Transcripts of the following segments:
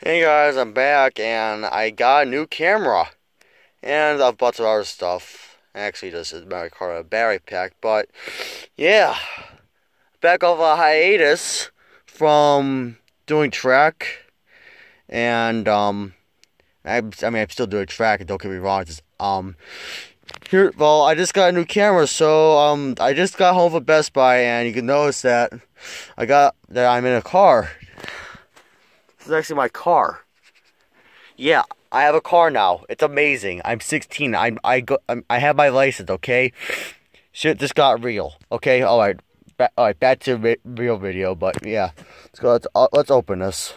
Hey guys, I'm back and I got a new camera and a bunch of other stuff. Actually, this is my car a battery pack, but yeah, back off a hiatus from doing track and I'm still doing track. Don't get me wrong. Just here, well, I just got a new camera, so I just got home from Best Buy and you can notice that I'm in a car. This is actually my car. Yeah, I have a car now. It's amazing. I'm 16. I have my license. Okay, shit just got real. Okay, all right, back to real video. But yeah, let's open this.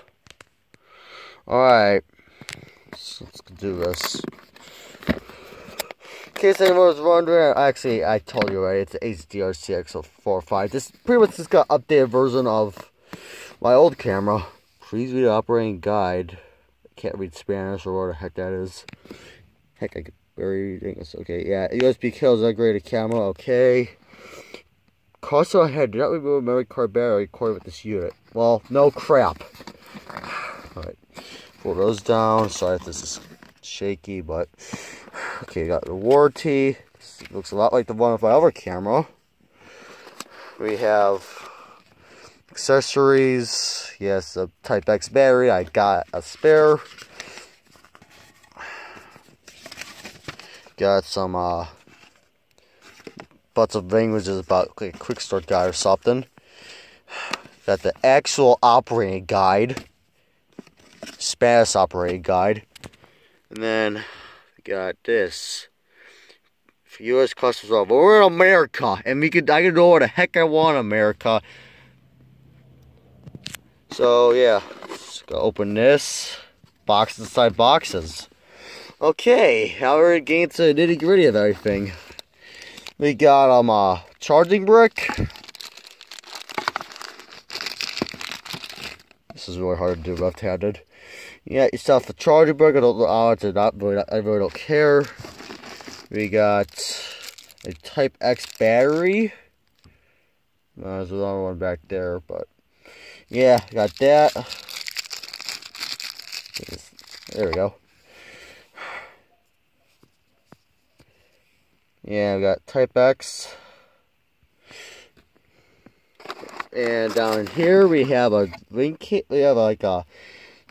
All right, let's do this. In case anyone was wondering, actually I told you right. It's the HDR-CX405. This pretty much just got an updated version of my old camera. Please read the operating guide. Can't read Spanish or what the heck that is. Heck, I could read English. Okay, yeah. USB cables upgraded camera. Okay. Cost ahead. Do not remove memory card battery recorded with this unit. Well, no crap. Alright. Pull those down. Sorry if this is shaky, but okay, got the warranty. This looks a lot like the one of my other camera. We have accessories. Yes, a Type X battery. I got a spare. Got some bunch of languages about like a quick start guide or something. Got the actual operating guide, Spanish operating guide, and then got this. For U.S. Customs Office. We're in America, and I can do what the heck I want in America. So yeah, just gotta open this. Boxes inside boxes. Okay, now we're getting to the nitty gritty of everything. We got a charging brick. This is really hard to do left-handed. You got yourself a charging brick. I really don't care. We got a Type X battery. There's another one back there, but yeah, got that. There we go. Yeah, we got Type X. And down here we have a we have like a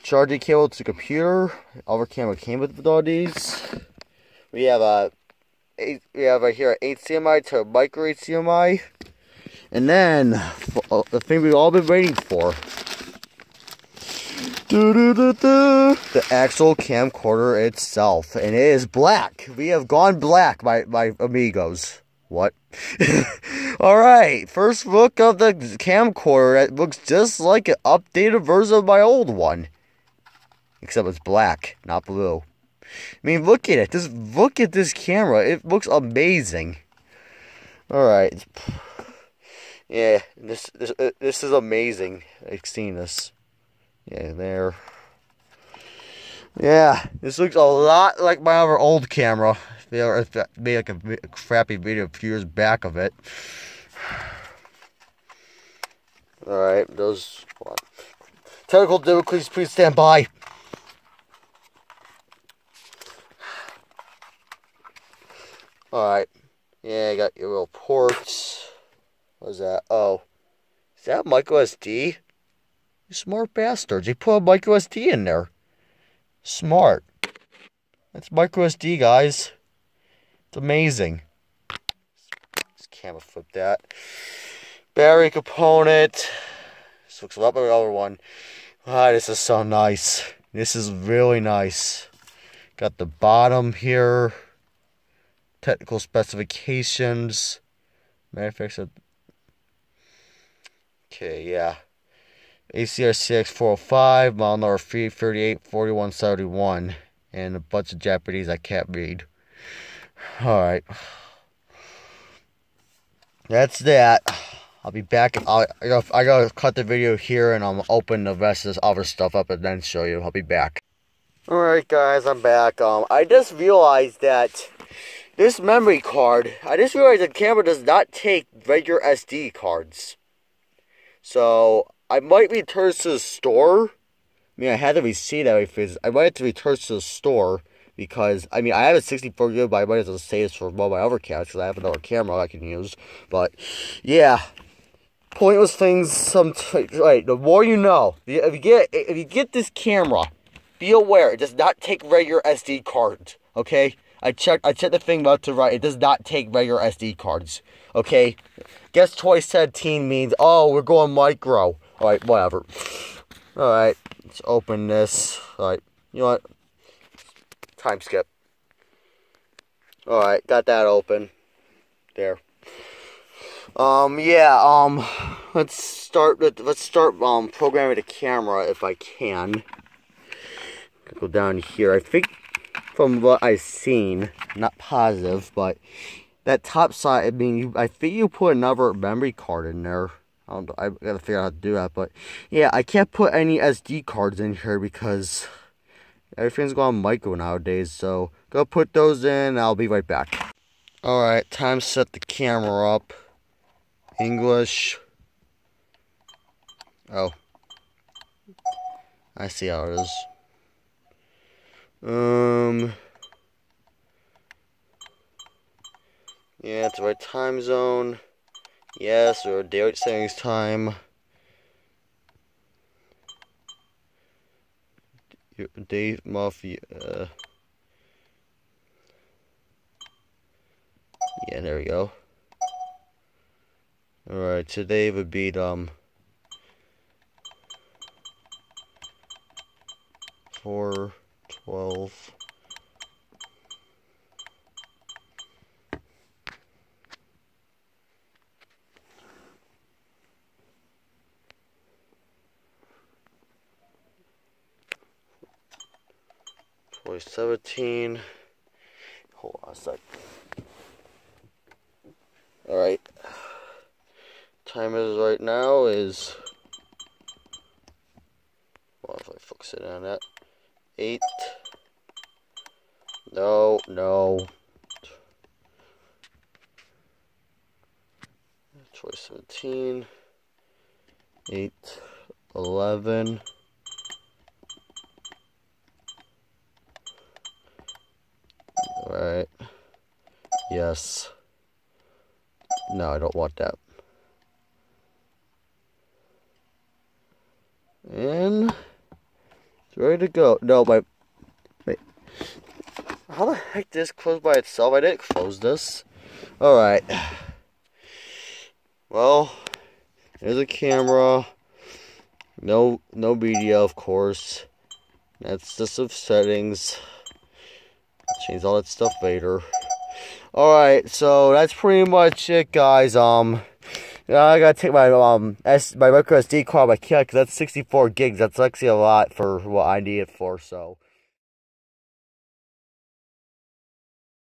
charging cable to computer. Our camera came with all these. We have right here an HDMI to a micro HDMI. And then the thing we've all been waiting for. The actual camcorder itself, and it is black. We have gone black, my amigos. What? Alright, first look of the camcorder. It looks just like an updated version of my old one. Except it's black, not blue. I mean, look at it. Just look at this camera. It looks amazing. Alright. Yeah, this is amazing. I've seen this. Yeah, there. Yeah, this looks a lot like my other old camera. I made like a crappy video a few years back of it. Alright, those... Technical difficulties, please stand by. Alright. Yeah, you got your little ports. What is that? Oh. Is that micro SD? You smart bastards. They put a micro SD in there. Smart. That's micro SD, guys. It's amazing. Just camera flip that. Battery component. This looks a lot like the other one. Ah, this is so nice. This is really nice. Got the bottom here. Technical specifications. Manufacturer. Okay, yeah. HDR-CX405, model number 3384171, and a bunch of Japanese I can't read. Alright. That's that. I'll be back. I gotta cut the video here and I'm open the rest of this other stuff up and then show you. I'll be back. Alright guys, I'm back. I just realized that this memory card, the camera does not take regular SD cards. So I might return to the store mean, I had to receipt everything. I might have to return to the store because, I mean, I have a 64 gig, but I might have to save this for one of my other cameras because I have another camera I can use. But, yeah. Pointless things, right, the more you know. If you get this camera, be aware, it does not take regular SD cards, okay? I checked the thing about to right, it does not take regular SD cards, okay? Guess 2017 means, oh, we're going micro. Alright, whatever. Alright, let's open this. Alright, you know what? Time skip. Alright, got that open. There. Let's start programming the camera if I can. Go down here. I think from what I've seen, not positive, but that top side, I mean, I think you put another memory card in there. I gotta figure out how to do that, but yeah, I can't put any SD cards in here because everything's going micro nowadays, so go put those in and I'll be right back. Alright, time to set the camera up. English. Oh. I see how it is. Yeah, it's the right time zone. Yes, or daylight savings time. Day month. Yeah, there we go. Alright, today would be 4/12. '17. Hold on a sec. Alright. Time is right now is, well, if I focus it on that, 8, no, 2017, 8/11, alright, yes, no, I don't want that. And it's ready to go. No, wait. How the heck did this close by itself? I didn't close this. Alright. Well, there's a camera. No media, of course. That's just some settings. Change all that stuff later. Alright, so that's pretty much it, guys. I gotta take my my micro SD card, my because that's 64 gigs. That's actually a lot for what I need it for. So.